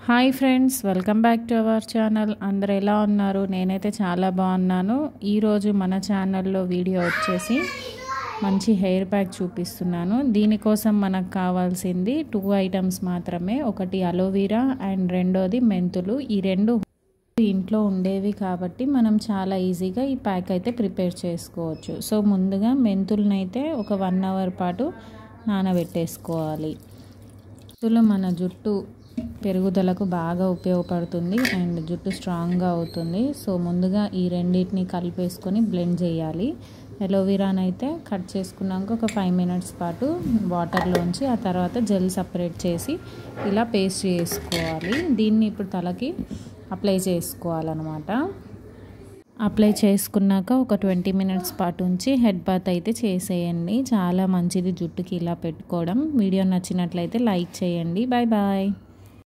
Hi friends, welcome back to our channel. అందరు ఎలా ఉన్నారు? నేనైతే చాలా బాగున్నాను. ఈరోజు మన ఛానల్లో వీడియో వచ్చేసి మంచి హెయిర్ ప్యాక్ చూపిస్తున్నాను. దీనికోసం మనకు కావాల్సింది 2 ఐటమ్స్ మాత్రమే. ఒకటి అలోవెరా అండ్ రెండోది మెంతులు. ఈ రెండు ఇంట్లో ఉండేవి కాబట్టి మనం చాలా ఈజీగా ఈ ప్యాక్ అయితే ప్రిపేర్ చేసుకోవచ్చు. సో ముందుగా మెంతులనైతే ఒక 1 అవర్ పాటు నానబెట్టేసుకోవాలి. మెంతులు మన జుట్టు పెరుగుదలకు బాగా ఉపయోగపడుతుంది అండ్ జుట్టు స్ట్రాంగ్గా అవుతుంది. సో ముందుగా ఈ రెండింటిని కలిపేసుకొని బ్లెండ్ చేయాలి. అలోవెరానైతే కట్ చేసుకున్నాక ఒక 5 మినిట్స్ పాటు వాటర్లోంచి ఆ తర్వాత జెల్ సపరేట్ చేసి ఇలా పేస్ట్ చేసుకోవాలి. దీన్ని ఇప్పుడు తలకి అప్లై చేసుకోవాలన్నమాట. అప్లై చేసుకున్నాక ఒక 20 మినిట్స్ పాటు ఉంచి హెడ్ బాత్ అయితే చేసేయండి. చాలా మంచిది జుట్టుకి ఇలా పెట్టుకోవడం. వీడియో నచ్చినట్లయితే లైక్ చేయండి. Bye bye.